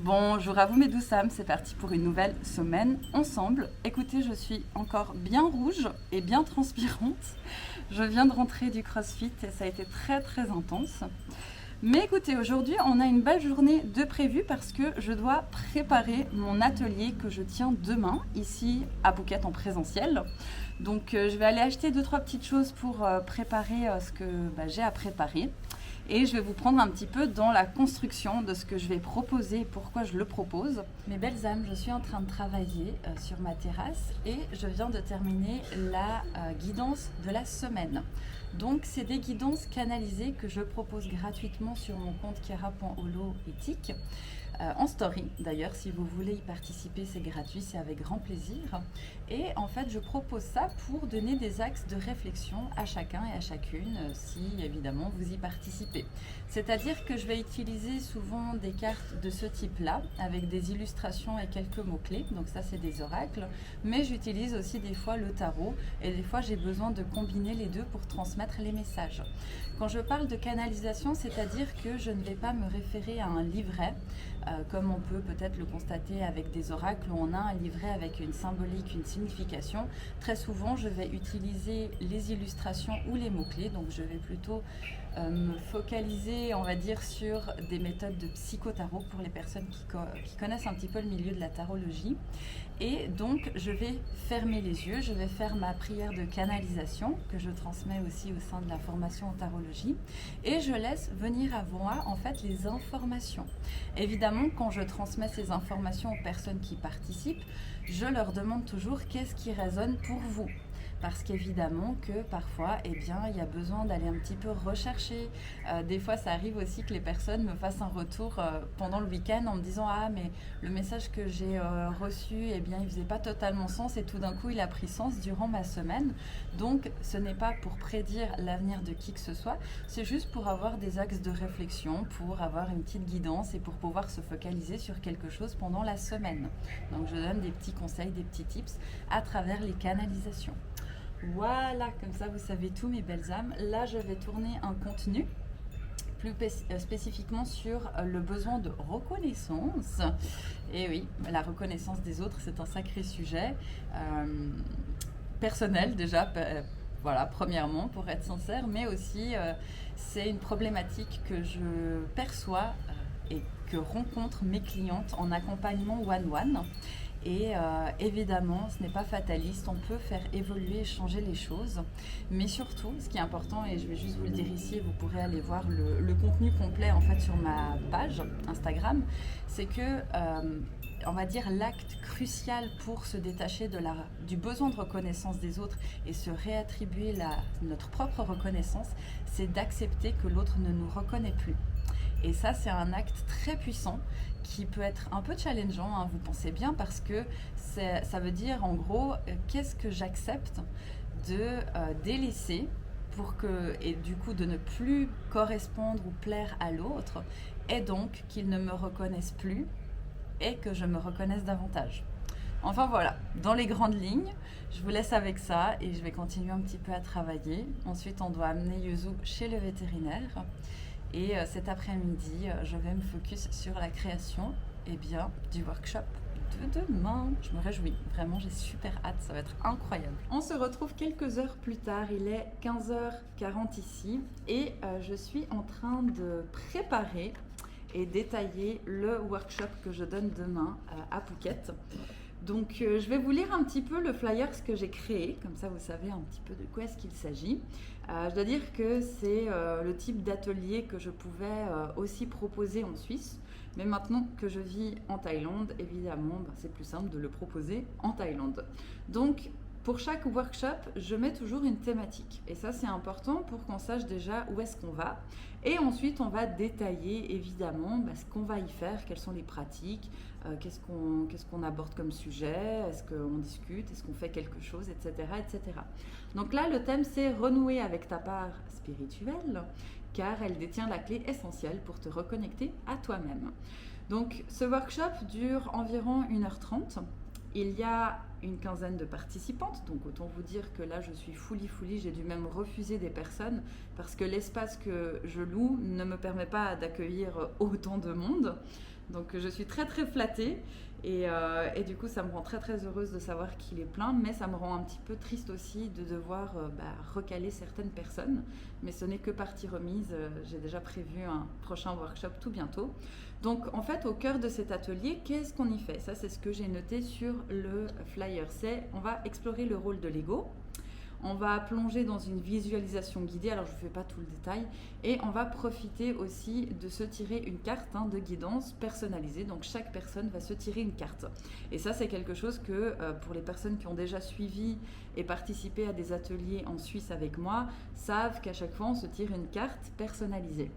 Bonjour à vous mes douces âmes, c'est parti pour une nouvelle semaine ensemble. Écoutez, je suis encore bien rouge et bien transpirante. Je viens de rentrer du CrossFit et ça a été très intense. Mais écoutez, aujourd'hui on a une belle journée de prévue parce que je dois préparer mon atelier que je tiens demain ici à Phuket en présentiel. Donc je vais aller acheter 2-3 petites choses pour préparer ce que j'ai à préparer. Et je vais vous prendre un petit peu dans la construction de ce que je vais proposer et pourquoi je le propose. Mes belles âmes, je suis en train de travailler sur ma terrasse et je viens de terminer la guidance de la semaine. Donc c'est des guidances canalisées que je propose gratuitement sur mon compte Kera.holo-éthique. En story d'ailleurs, si vous voulez y participer, c'est gratuit, c'est avec grand plaisir. Et en fait, je propose ça pour donner des axes de réflexion à chacun et à chacune, si évidemment vous y participez. C'est-à-dire que je vais utiliser souvent des cartes de ce type-là, avec des illustrations et quelques mots-clés, donc ça c'est des oracles, mais j'utilise aussi des fois le tarot, et des fois j'ai besoin de combiner les deux pour transmettre les messages. Quand je parle de canalisation, c'est-à-dire que je ne vais pas me référer à un livret, comme on peut peut-être le constater avec des oracles où on a un livret avec une symbolique, une signification. Très souvent, je vais utiliser les illustrations ou les mots-clés, donc je vais plutôt me focaliser, on va dire, sur des méthodes de psychotarot pour les personnes qui connaissent un petit peu le milieu de la tarologie. Et donc, je vais fermer les yeux, je vais faire ma prière de canalisation que je transmets aussi au sein de la formation en tarologie et je laisse venir à moi en fait les informations. Évidemment, quand je transmets ces informations aux personnes qui participent, je leur demande toujours qu'est-ce qui résonne pour vous. Parce qu'évidemment que parfois, il y a besoin d'aller un petit peu rechercher. Des fois, ça arrive aussi que les personnes me fassent un retour pendant le week-end en me disant « Ah, mais le message que j'ai reçu, il faisait pas totalement sens et tout d'un coup, il a pris sens durant ma semaine. » Donc, ce n'est pas pour prédire l'avenir de qui que ce soit, c'est juste pour avoir des axes de réflexion, pour avoir une petite guidance et pour pouvoir se focaliser sur quelque chose pendant la semaine. Donc, je donne des petits conseils, des petits tips à travers les canalisations. Voilà, comme ça vous savez tout mes belles âmes. Là je vais tourner un contenu plus spécifiquement sur le besoin de reconnaissance. Et oui, la reconnaissance des autres c'est un sacré sujet personnel déjà, voilà, premièrement pour être sincère, mais aussi c'est une problématique que je perçois et que rencontrent mes clientes en accompagnement one-one. Et évidemment, ce n'est pas fataliste, on peut faire évoluer et changer les choses. Mais surtout, ce qui est important, et je vais juste vous le dire ici, vous pourrez aller voir le contenu complet en fait sur ma page Instagram, c'est que, on va dire, l'acte crucial pour se détacher du besoin de reconnaissance des autres et se réattribuer notre propre reconnaissance, c'est d'accepter que l'autre ne nous reconnaît plus. Et ça, c'est un acte très puissant qui peut être un peu challengeant, hein, vous pensez bien, parce que ça veut dire en gros, qu'est-ce que j'accepte de délaisser et du coup de ne plus correspondre ou plaire à l'autre, et donc qu'il ne me reconnaisse plus et que je me reconnaisse davantage. Enfin voilà, dans les grandes lignes, je vous laisse avec ça et je vais continuer un petit peu à travailler. Ensuite, on doit amener Yuzu chez le vétérinaire. Et cet après-midi, je vais me focus sur la création du workshop de demain. Je me réjouis, vraiment j'ai super hâte, ça va être incroyable. On se retrouve quelques heures plus tard, il est 15h40 ici et je suis en train de préparer et détailler le workshop que je donne demain à Phuket. Donc je vais vous lire un petit peu le flyer que j'ai créé, comme ça vous savez un petit peu de quoi est-ce qu'il s'agit. Je dois dire que c'est le type d'atelier que je pouvais aussi proposer en Suisse, mais maintenant que je vis en Thaïlande, évidemment, c'est plus simple de le proposer en Thaïlande. Donc pour chaque workshop, je mets toujours une thématique. Et ça, c'est important pour qu'on sache déjà où est-ce qu'on va. Et ensuite, on va détailler évidemment ce qu'on va y faire, quelles sont les pratiques, qu'est-ce qu'on aborde comme sujet, est-ce qu'on discute, est-ce qu'on fait quelque chose, etc., etc. Donc là, le thème, c'est renouer avec ta part spirituelle, car elle détient la clé essentielle pour te reconnecter à toi-même. Donc, ce workshop dure environ 1h30. Il y a une quinzaine de participantes, donc autant vous dire que là je suis fully, j'ai dû même refuser des personnes parce que l'espace que je loue ne me permet pas d'accueillir autant de monde. Donc je suis très très flattée et du coup ça me rend très très heureuse de savoir qu'il est plein, mais ça me rend un petit peu triste aussi de devoir recaler certaines personnes. Mais ce n'est que partie remise, j'ai déjà prévu un prochain workshop tout bientôt. Donc en fait au cœur de cet atelier, qu'est-ce qu'on y fait? Ça c'est ce que j'ai noté sur le flyer, on va explorer le rôle de l'ego. On va plonger dans une visualisation guidée, alors je ne fais pas tout le détail, et on va profiter aussi de se tirer une carte de guidance personnalisée. Donc chaque personne va se tirer une carte. Et ça c'est quelque chose que pour les personnes qui ont déjà suivi et participé à des ateliers en Suisse avec moi, savent qu'à chaque fois on se tire une carte personnalisée.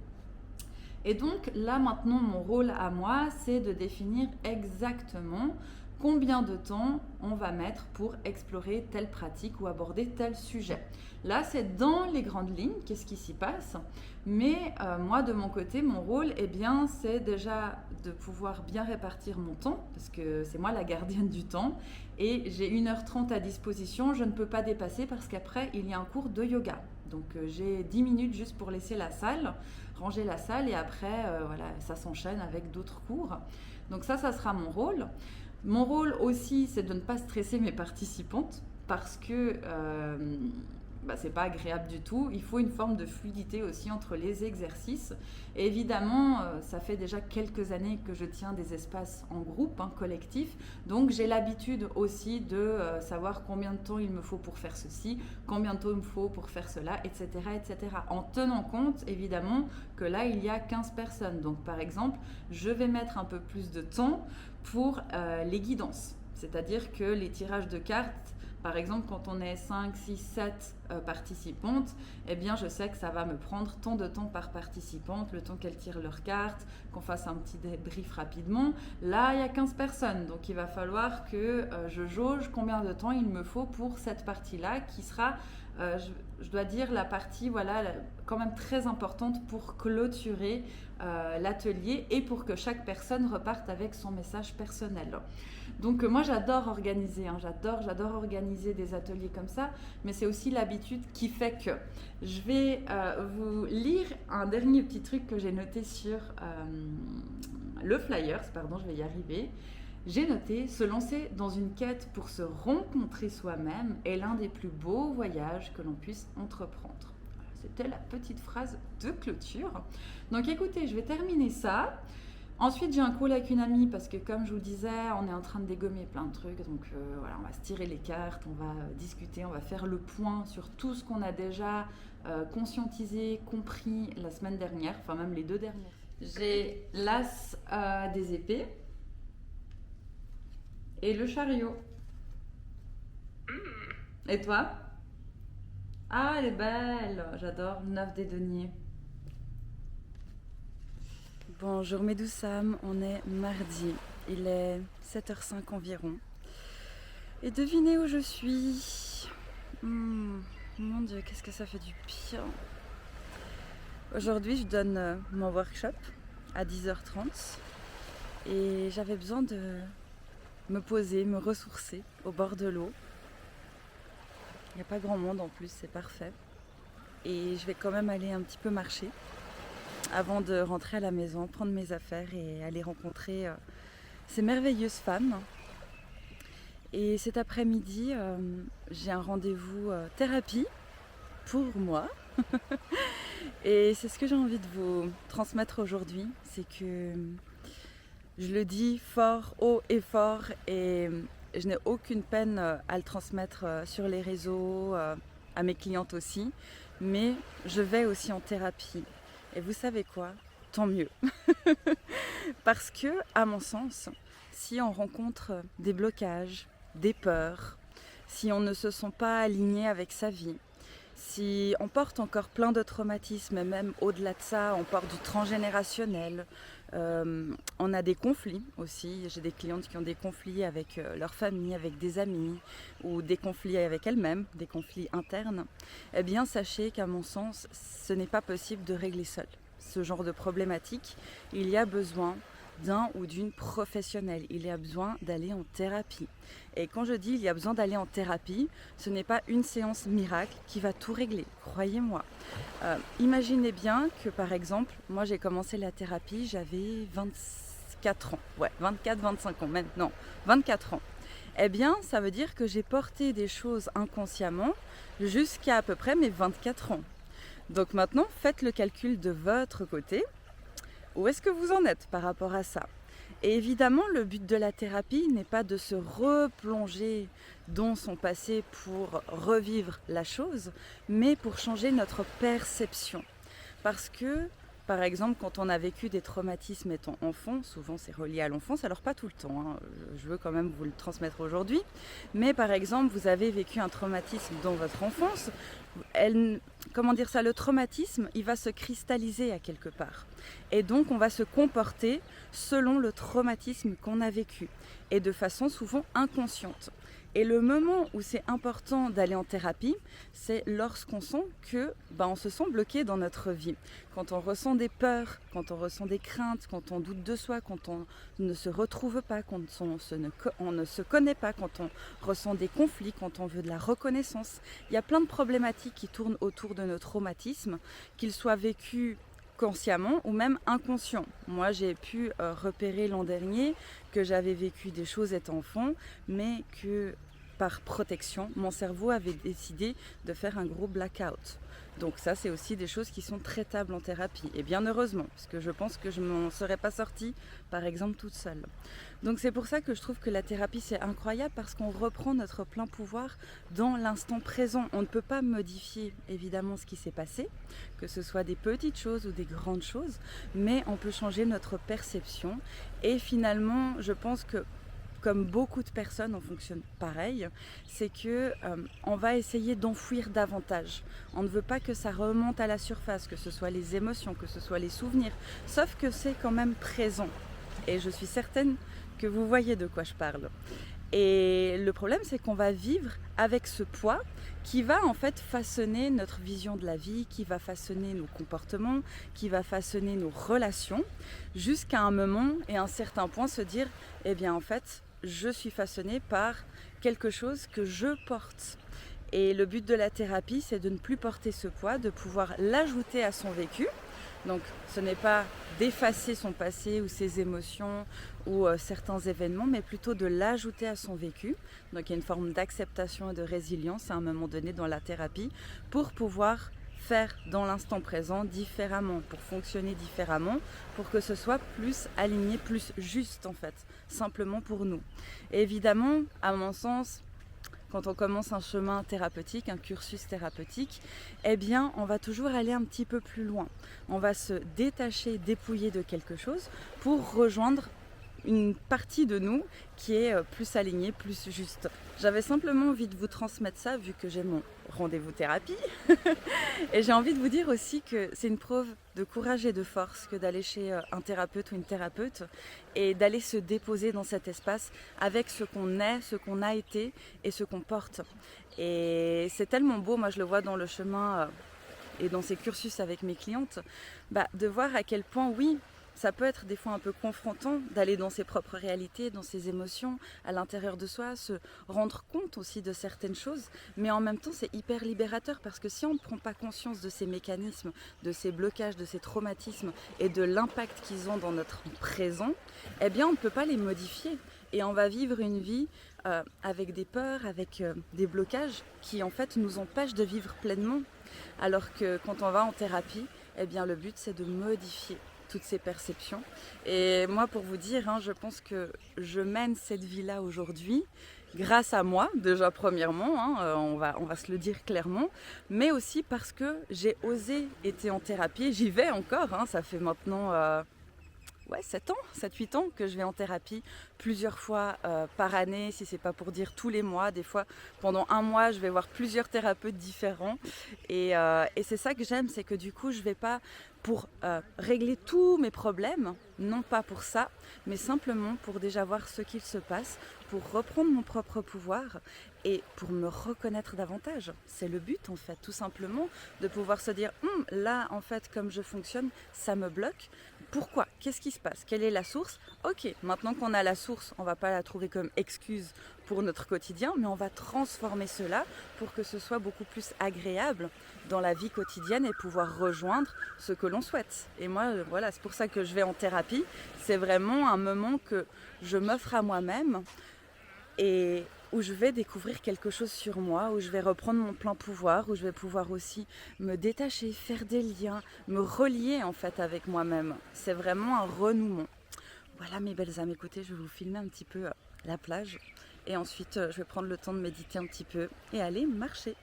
Et donc là maintenant mon rôle à moi c'est de définir exactement combien de temps on va mettre pour explorer telle pratique ou aborder tel sujet. Là, c'est dans les grandes lignes, qu'est-ce qui s'y passe. Mais moi, de mon côté, mon rôle, c'est déjà de pouvoir bien répartir mon temps, parce que c'est moi la gardienne du temps, et j'ai 1h30 à disposition, je ne peux pas dépasser parce qu'après, il y a un cours de yoga. Donc j'ai 10 minutes juste pour laisser la salle, ranger la salle, et après, ça s'enchaîne avec d'autres cours. Donc ça sera mon rôle. Mon rôle aussi, c'est de ne pas stresser mes participantes parce que c'est pas agréable du tout. Il faut une forme de fluidité aussi entre les exercices. Et évidemment, ça fait déjà quelques années que je tiens des espaces en groupe, collectif. Donc j'ai l'habitude aussi de savoir combien de temps il me faut pour faire ceci, combien de temps il me faut pour faire cela, etc., etc. En tenant compte, évidemment, que là, il y a 15 personnes. Donc par exemple, je vais mettre un peu plus de temps pour les guidances. C'est-à-dire que les tirages de cartes, par exemple, quand on est 5, 6, 7 participantes, eh bien, je sais que ça va me prendre tant de temps par participante, le temps qu'elles tirent leurs cartes, qu'on fasse un petit débrief rapidement. Là, il y a 15 personnes, donc il va falloir que je jauge combien de temps il me faut pour cette partie-là, qui sera, je dois dire, la partie quand même très importante pour clôturer l'atelier et pour que chaque personne reparte avec son message personnel. Donc moi j'adore organiser, j'adore organiser des ateliers comme ça, mais c'est aussi l'habitude qui fait que je vais vous lire un dernier petit truc que j'ai noté sur le flyers, je vais y arriver. J'ai noté, se lancer dans une quête pour se rencontrer soi-même est l'un des plus beaux voyages que l'on puisse entreprendre. C'était la petite phrase de clôture. Donc écoutez, je vais terminer ça. Ensuite, j'ai un call avec une amie parce que, comme je vous disais, on est en train de dégommer plein de trucs. Donc on va se tirer les cartes, on va discuter, on va faire le point sur tout ce qu'on a déjà conscientisé, compris la semaine dernière, enfin même les 2 dernières. J'ai l'as des épées et le chariot. Et toi? Ah, elle est belle, j'adore, 9 des deniers. Bonjour mes douces âmes, on est mardi, il est 7h05 environ. Et devinez où je suis. Mon Dieu, qu'est-ce que ça fait du bien. Aujourd'hui, je donne mon workshop à 10h30 et j'avais besoin de me poser, me ressourcer au bord de l'eau. Il n'y a pas grand monde en plus, c'est parfait. Et je vais quand même aller un petit peu marcher avant de rentrer à la maison, prendre mes affaires et aller rencontrer ces merveilleuses femmes. Et cet après-midi, j'ai un rendez-vous thérapie pour moi. Et c'est ce que j'ai envie de vous transmettre aujourd'hui. C'est que je le dis fort, haut et fort, et je n'ai aucune peine à le transmettre sur les réseaux, à mes clientes aussi. Mais je vais aussi en thérapie. Et vous savez quoi? Tant mieux. Parce que, à mon sens, si on rencontre des blocages, des peurs, si on ne se sent pas aligné avec sa vie, si on porte encore plein de traumatismes, et même au-delà de ça, on porte du transgénérationnel, on a des conflits aussi. J'ai des clientes qui ont des conflits avec leur famille, avec des amis, ou des conflits avec elles-mêmes, des conflits internes. Eh bien, sachez qu'à mon sens, ce n'est pas possible de régler seul ce genre de problématique. Il y a besoin d'un ou d'une professionnelle. Il y a besoin d'aller en thérapie. Et quand je dis il y a besoin d'aller en thérapie, ce n'est pas une séance miracle qui va tout régler, croyez-moi. Imaginez bien que par exemple, moi j'ai commencé la thérapie, j'avais 24 ans. Ouais, 24-25 ans, même, non, 24 ans. Eh bien, ça veut dire que j'ai porté des choses inconsciemment jusqu'à à peu près mes 24 ans. Donc maintenant, faites le calcul de votre côté. Où est-ce que vous en êtes par rapport à ça? Et évidemment, le but de la thérapie n'est pas de se replonger dans son passé pour revivre la chose, mais pour changer notre perception. Parce que, par exemple, quand on a vécu des traumatismes étant enfant, souvent c'est relié à l'enfance, alors pas tout le temps, hein, je veux quand même vous le transmettre aujourd'hui, mais par exemple, vous avez vécu un traumatisme dans votre enfance, comment dire ça, le traumatisme, il va se cristalliser à quelque part. Et donc, on va se comporter selon le traumatisme qu'on a vécu, et de façon souvent inconsciente. Et le moment où c'est important d'aller en thérapie, c'est lorsqu'on sent que on se sent bloqué dans notre vie. Quand on ressent des peurs, quand on ressent des craintes, quand on doute de soi, quand on ne se retrouve pas, quand on ne se connaît pas, quand on ressent des conflits, quand on veut de la reconnaissance. Il y a plein de problématiques qui tournent autour de nos traumatismes, qu'ils soient vécus consciemment ou même inconscient. Moi, j'ai pu repérer l'an dernier que j'avais vécu des choses étant enfant, mais que par protection, mon cerveau avait décidé de faire un gros blackout. Donc ça, c'est aussi des choses qui sont traitables en thérapie. Et bien heureusement, parce que je pense que je ne m'en serais pas sortie, par exemple, toute seule. Donc c'est pour ça que je trouve que la thérapie, c'est incroyable, parce qu'on reprend notre plein pouvoir dans l'instant présent. On ne peut pas modifier, évidemment, ce qui s'est passé, que ce soit des petites choses ou des grandes choses, mais on peut changer notre perception. Et finalement, je pense que comme beaucoup de personnes, on fonctionne pareil, c'est que on va essayer d'enfouir davantage. On ne veut pas que ça remonte à la surface, que ce soit les émotions, que ce soit les souvenirs, sauf que c'est quand même présent. Et je suis certaine que vous voyez de quoi je parle. Et le problème, c'est qu'on va vivre avec ce poids qui va en fait façonner notre vision de la vie, qui va façonner nos comportements, qui va façonner nos relations, jusqu'à un moment et un certain point se dire, eh bien en fait, je suis façonnée par quelque chose que je porte. Et le but de la thérapie, c'est de ne plus porter ce poids, de pouvoir l'ajouter à son vécu. Donc ce n'est pas d'effacer son passé ou ses émotions ou certains événements, mais plutôt de l'ajouter à son vécu. Donc il y a une forme d'acceptation et de résilience à un moment donné dans la thérapie pour pouvoir faire dans l'instant présent différemment, pour fonctionner différemment, pour que ce soit plus aligné, plus juste en fait, simplement pour nous. Et évidemment, à mon sens, quand on commence un chemin thérapeutique, un cursus thérapeutique, eh bien, on va toujours aller un petit peu plus loin. On va se détacher, dépouiller de quelque chose pour rejoindre une partie de nous qui est plus alignée, plus juste. J'avais simplement envie de vous transmettre ça vu que j'ai mon rendez-vous thérapie. Et j'ai envie de vous dire aussi que c'est une preuve de courage et de force que d'aller chez un thérapeute ou une thérapeute et d'aller se déposer dans cet espace avec ce qu'on est, ce qu'on a été et ce qu'on porte. Et c'est tellement beau, moi je le vois dans le chemin et dans ces cursus avec mes clientes, de voir à quel point oui, ça peut être des fois un peu confrontant d'aller dans ses propres réalités, dans ses émotions, à l'intérieur de soi, se rendre compte aussi de certaines choses. Mais en même temps, c'est hyper libérateur parce que si on ne prend pas conscience de ces mécanismes, de ces blocages, de ces traumatismes et de l'impact qu'ils ont dans notre présent, eh bien on ne peut pas les modifier. Et on va vivre une vie avec des peurs, avec des blocages qui en fait nous empêchent de vivre pleinement. Alors que quand on va en thérapie, eh bien le but c'est de modifier toutes ces perceptions. Et moi, pour vous dire, je pense que je mène cette vie-là aujourd'hui grâce à moi, déjà premièrement, on va se le dire clairement, mais aussi parce que j'ai osé être en thérapie. J'y vais encore, ça fait maintenant 7-8 ans que je vais en thérapie plusieurs fois par année, si c'est pas pour dire tous les mois. Des fois, pendant un mois, je vais voir plusieurs thérapeutes différents. Et c'est ça que j'aime, c'est que du coup, je vais pas pour régler tous mes problèmes, non pas pour ça, mais simplement pour déjà voir ce qu'il se passe, pour reprendre mon propre pouvoir et pour me reconnaître davantage. C'est le but en fait, tout simplement, de pouvoir se dire là en fait comme je fonctionne, ça me bloque. Pourquoi? Qu'est-ce qui se passe? Quelle est la source? Ok, maintenant qu'on a la source, on ne va pas la trouver comme excuse pour notre quotidien, mais on va transformer cela pour que ce soit beaucoup plus agréable dans la vie quotidienne et pouvoir rejoindre ce que l'on souhaite. Et moi, voilà, c'est pour ça que je vais en thérapie. C'est vraiment un moment que je m'offre à moi-même et où je vais découvrir quelque chose sur moi, où je vais reprendre mon plein pouvoir, où je vais pouvoir aussi me détacher, faire des liens, me relier en fait avec moi-même. C'est vraiment un renouement. Voilà mes belles âmes, écoutez, je vais vous filmer un petit peu la plage et ensuite je vais prendre le temps de méditer un petit peu et aller marcher.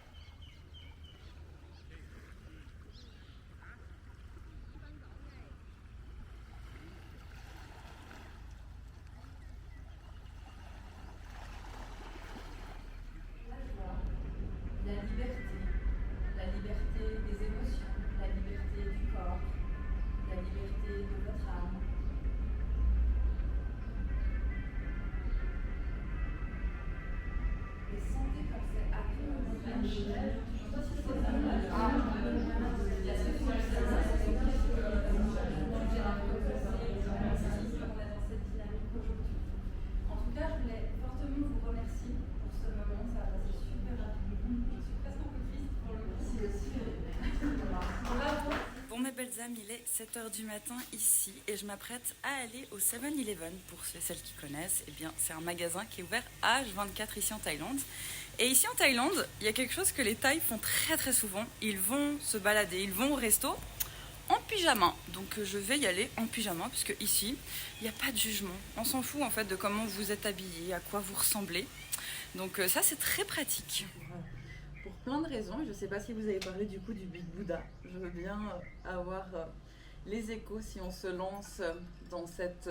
La liberté des émotions, la liberté du corps, la liberté de votre âme. Et sentez comme c'est agréable. En tout cas, je voulais fortement vous remercier pour ce moment, ça a passé super rapidement. Je suis presque un peu triste pour le coup. Bravo. Bon mes belles âmes, il est 7h du matin ici et je m'apprête à aller au 7-Eleven. Pour celles qui connaissent, eh bien, c'est un magasin qui est ouvert H24 ici en Thaïlande. Et ici en Thaïlande, il y a quelque chose que les Thaïs font très très souvent. Ils vont se balader, ils vont au resto en pyjama. Donc je vais y aller en pyjama puisque ici, il n'y a pas de jugement. On s'en fout en fait de comment vous êtes habillé, à quoi vous ressemblez. Donc ça c'est très pratique. Pour plein de raisons, je ne sais pas si vous avez parlé du coup du Big Buddha. Je veux bien avoir les échos si on se lance dans cette...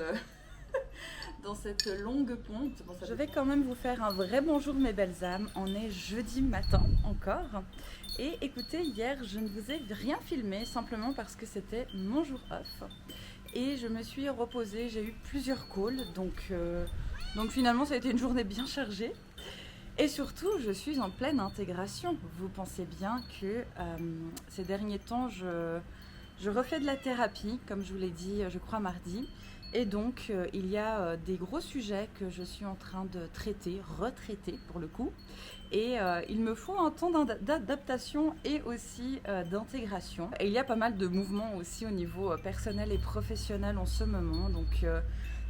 dans cette longue ponte. Bon, je vais quand même vous faire un vrai bonjour mes belles âmes. On est jeudi matin encore. Et écoutez, hier je ne vous ai rien filmé simplement parce que c'était mon jour off. Et je me suis reposée, j'ai eu plusieurs calls. Donc finalement ça a été une journée bien chargée. Et surtout, je suis en pleine intégration. Vous pensez bien que ces derniers temps, je refais de la thérapie, comme je vous l'ai dit, je crois mardi. Et donc, il y a des gros sujets que je suis en train de traiter, retraiter pour le coup. Et il me faut un temps d'adaptation et aussi d'intégration. Et il y a pas mal de mouvements aussi au niveau personnel et professionnel en ce moment.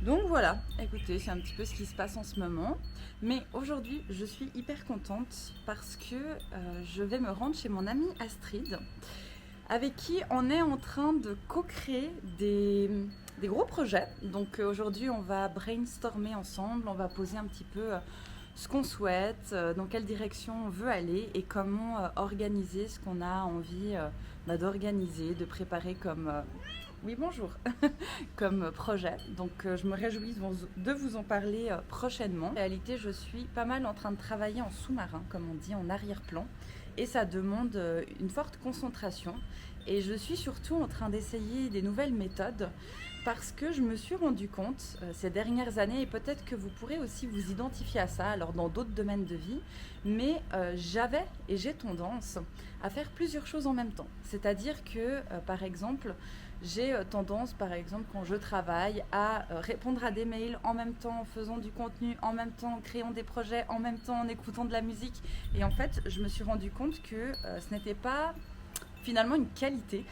Donc voilà, écoutez, c'est un petit peu ce qui se passe en ce moment. Mais aujourd'hui, je suis hyper contente parce que je vais me rendre chez mon amie Astrid, avec qui on est en train de co-créer des gros projets. Donc aujourd'hui, on va brainstormer ensemble, on va poser un petit peu ce qu'on souhaite, dans quelle direction on veut aller et comment organiser ce qu'on a envie d'organiser, de préparer comme... Oui, bonjour, comme projet. Donc je me réjouis de vous en parler prochainement. En réalité, je suis pas mal en train de travailler en sous-marin, comme on dit, en arrière-plan. Et ça demande une forte concentration. Et je suis surtout en train d'essayer des nouvelles méthodes parce que je me suis rendu compte ces dernières années, et peut-être que vous pourrez aussi vous identifier à ça, alors dans d'autres domaines de vie, mais j'avais et j'ai tendance à faire plusieurs choses en même temps. C'est-à-dire que, par exemple, j'ai tendance, par exemple, quand je travaille, à répondre à des mails en même temps, en faisant du contenu, en même temps, en créant des projets, en même temps, en écoutant de la musique. Et en fait, je me suis rendu compte que ce n'était pas finalement une qualité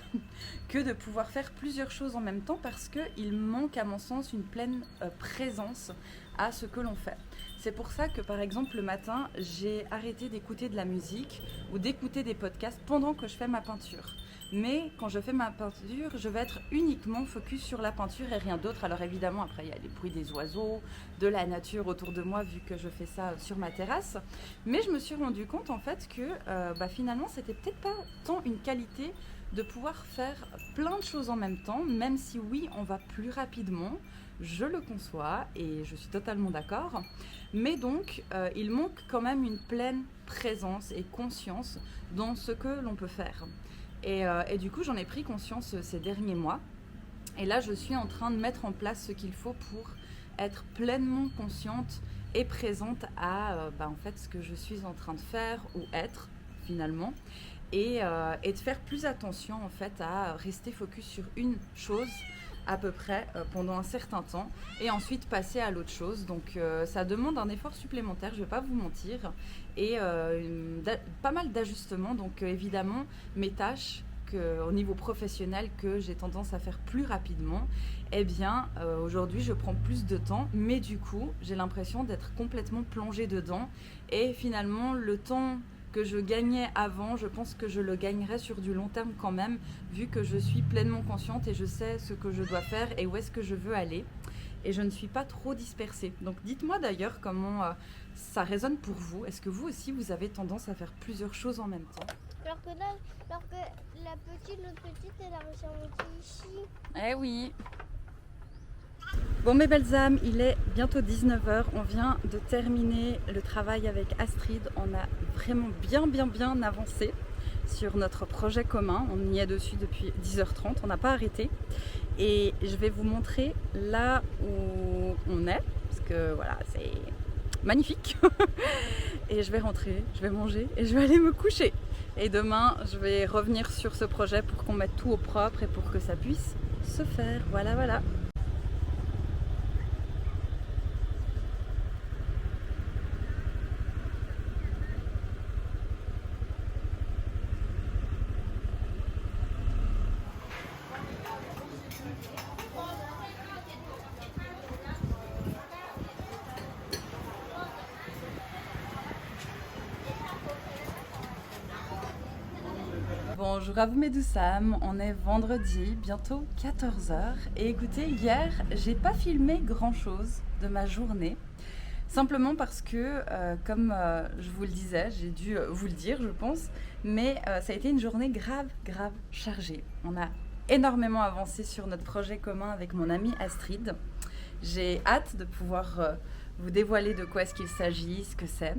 que de pouvoir faire plusieurs choses en même temps parce qu'il manque à mon sens une pleine présence à ce que l'on fait. C'est pour ça que par exemple le matin, j'ai arrêté d'écouter de la musique ou d'écouter des podcasts pendant que je fais ma peinture. Mais quand je fais ma peinture, je vais être uniquement focus sur la peinture et rien d'autre. Alors évidemment, après, il y a les bruits des oiseaux, de la nature autour de moi, vu que je fais ça sur ma terrasse. Mais je me suis rendu compte, en fait, que finalement, c'était peut-être pas tant une qualité de pouvoir faire plein de choses en même temps, même si oui, on va plus rapidement. Je le conçois et je suis totalement d'accord. Mais donc, il manque quand même une pleine présence et conscience dans ce que l'on peut faire. Et du coup, j'en ai pris conscience ces derniers mois. Et là, je suis en train de mettre en place ce qu'il faut pour être pleinement consciente et présente à en fait, ce que je suis en train de faire ou être finalement. Et de faire plus attention en fait à rester focus sur une chose à peu près pendant un certain temps et ensuite passer à l'autre chose. Donc ça demande un effort supplémentaire, je ne vais pas vous mentir, et pas mal d'ajustements. Donc évidemment, mes tâches au niveau professionnel que j'ai tendance à faire plus rapidement, eh bien aujourd'hui je prends plus de temps, mais du coup j'ai l'impression d'être complètement plongée dedans et finalement le temps que je gagnais avant, je pense que je le gagnerai sur du long terme quand même, vu que je suis pleinement consciente et je sais ce que je dois faire et où est-ce que je veux aller. Et je ne suis pas trop dispersée. Donc dites-moi d'ailleurs comment ça résonne pour vous. Est-ce que vous aussi, vous avez tendance à faire plusieurs choses en même temps? Alors que là, l'autre petite, elle a réussi à monter ici. Eh oui. Bon mes belles âmes, il est bientôt 19h, on vient de terminer le travail avec Astrid, on a vraiment bien avancé sur notre projet commun, on y est dessus depuis 10h30, on n'a pas arrêté et je vais vous montrer là où on est, parce que voilà c'est magnifique et je vais rentrer, je vais manger et je vais aller me coucher et demain je vais revenir sur ce projet pour qu'on mette tout au propre et pour que ça puisse se faire, voilà. Bonjour à vous mes douces âmes, on est vendredi, bientôt 14h et écoutez, hier j'ai pas filmé grand chose de ma journée, simplement parce que comme je vous le disais, j'ai dû vous le dire je pense, mais ça a été une journée grave chargée. On a énormément avancé sur notre projet commun avec mon amie Astrid. J'ai hâte de pouvoir vous dévoiler de quoi est-ce qu'il s'agit, ce que c'est.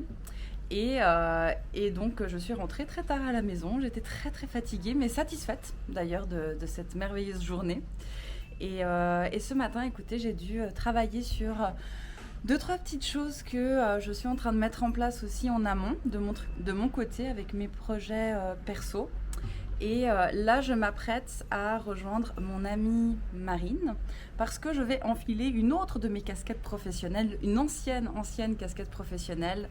Et donc je suis rentrée très tard à la maison, j'étais très fatiguée mais satisfaite d'ailleurs de cette merveilleuse journée et ce matin écoutez j'ai dû travailler sur 2-3 petites choses que je suis en train de mettre en place aussi en amont de mon côté avec mes projets perso. Et là, je m'apprête à rejoindre mon amie Marine parce que je vais enfiler une autre de mes casquettes professionnelles, une ancienne casquette professionnelle.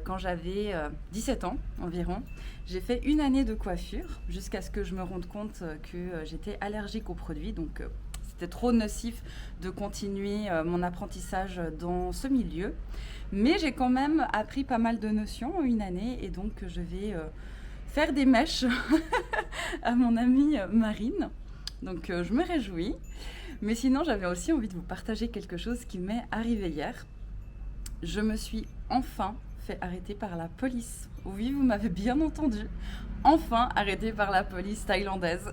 Quand j'avais 17 ans environ, j'ai fait une année de coiffure jusqu'à ce que je me rende compte que j'étais allergique aux produits. Donc, c'était trop nocif de continuer mon apprentissage dans ce milieu. Mais j'ai quand même appris pas mal de notions en une année et donc je vais faire des mèches à mon amie Marine. Donc je me réjouis. Mais sinon, j'avais aussi envie de vous partager quelque chose qui m'est arrivé hier. Je me suis enfin fait arrêter par la police. Oui, vous m'avez bien entendu. Enfin arrêtée par la police thaïlandaise.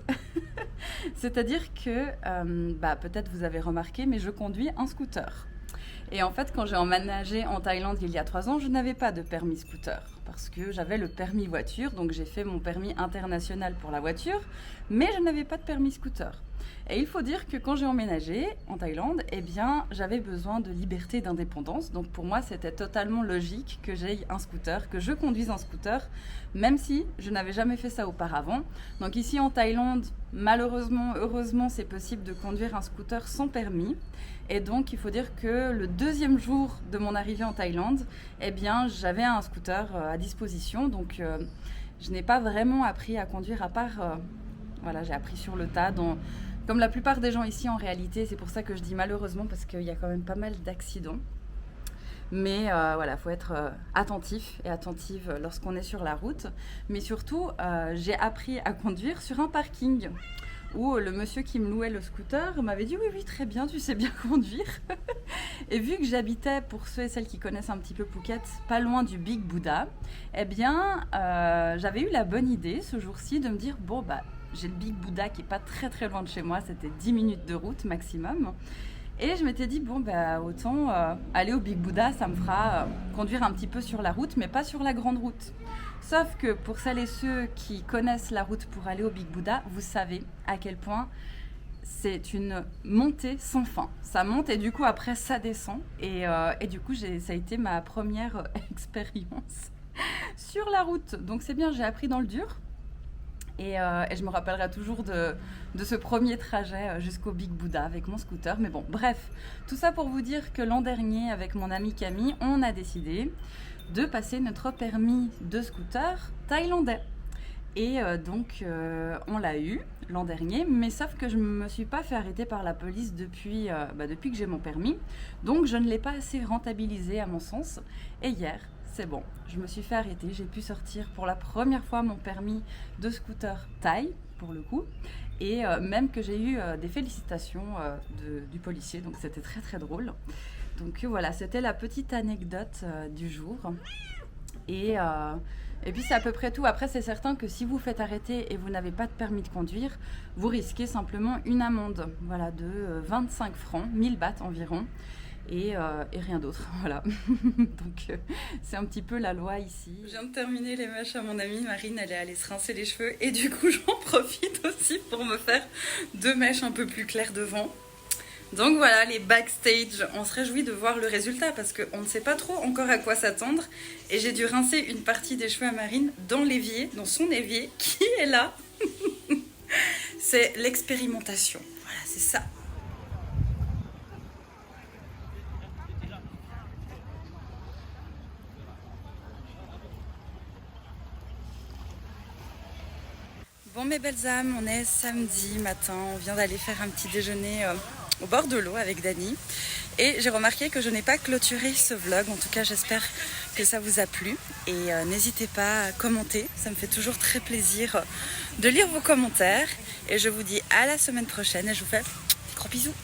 C'est-à-dire que, peut-être vous avez remarqué, mais je conduis un scooter. Et en fait, quand j'ai emménagé en Thaïlande il y a 3 ans, je n'avais pas de permis scooter parce que j'avais le permis voiture, donc j'ai fait mon permis international pour la voiture, mais je n'avais pas de permis scooter. Et il faut dire que quand j'ai emménagé en Thaïlande, eh bien, j'avais besoin de liberté et d'indépendance. Donc pour moi, c'était totalement logique que j'aie un scooter, que je conduise un scooter, même si je n'avais jamais fait ça auparavant. Donc ici en Thaïlande, malheureusement, heureusement, c'est possible de conduire un scooter sans permis. Et donc, il faut dire que le 2e jour de mon arrivée en Thaïlande, eh bien, j'avais un scooter à disposition. Donc, je n'ai pas vraiment appris à conduire à part... voilà, j'ai appris sur le tas, comme la plupart des gens ici en réalité. C'est pour ça que je dis malheureusement, parce qu'il y a quand même pas mal d'accidents. Mais voilà, il faut être attentif et attentive lorsqu'on est sur la route. Mais surtout, j'ai appris à conduire sur un parking où le monsieur qui me louait le scooter m'avait dit oui, très bien, tu sais bien conduire. Et vu que j'habitais, pour ceux et celles qui connaissent un petit peu Phuket, pas loin du Big Buddha, eh bien, j'avais eu la bonne idée ce jour-ci de me dire bon, j'ai le Big Buddha qui est pas très loin de chez moi, c'était 10 minutes de route maximum. Et je m'étais dit, autant aller au Big Buddha, ça me fera conduire un petit peu sur la route, mais pas sur la grande route. Sauf que pour celles et ceux qui connaissent la route pour aller au Big Buddha, vous savez à quel point c'est une montée sans fin. Ça monte et du coup après ça descend. Et du coup ça a été ma première expérience sur la route. Donc c'est bien, j'ai appris dans le dur. Et je me rappellerai toujours de ce premier trajet jusqu'au Big Buddha avec mon scooter. Mais bon, bref, tout ça pour vous dire que l'an dernier, avec mon amie Camille, on a décidé de passer notre permis de scooter thaïlandais. Et donc, on l'a eu l'an dernier, mais sauf que je ne me suis pas fait arrêter par la police depuis que j'ai mon permis. Donc, je ne l'ai pas assez rentabilisé à mon sens. Et hier, c'est bon, je me suis fait arrêter. J'ai pu sortir pour la première fois mon permis de scooter thaï, pour le coup. Et même que j'ai eu des félicitations du policier, donc c'était très très drôle. Donc voilà, c'était la petite anecdote du jour. Et puis c'est à peu près tout. Après, c'est certain que si vous faites arrêter et vous n'avez pas de permis de conduire, vous risquez simplement une amende, voilà, de 25 francs, 1000 bahts environ, et rien d'autre, voilà. Donc c'est un petit peu la loi ici. Je viens de terminer les mèches à mon amie Marine, elle est allée se rincer les cheveux, et du coup j'en profite aussi pour me faire 2 mèches un peu plus claires devant. Donc voilà, les backstage, on se réjouit de voir le résultat parce qu'on ne sait pas trop encore à quoi s'attendre. Et j'ai dû rincer une partie des cheveux à Marine dans l'évier, dans son évier, qui est là. C'est l'expérimentation, voilà, c'est ça. Bon mes belles âmes, on est samedi matin, on vient d'aller faire un petit déjeuner au bord de l'eau avec Dani. Et j'ai remarqué que je n'ai pas clôturé ce vlog, en tout cas j'espère que ça vous a plu. Et n'hésitez pas à commenter, ça me fait toujours très plaisir de lire vos commentaires. Et je vous dis à la semaine prochaine et je vous fais des gros bisous.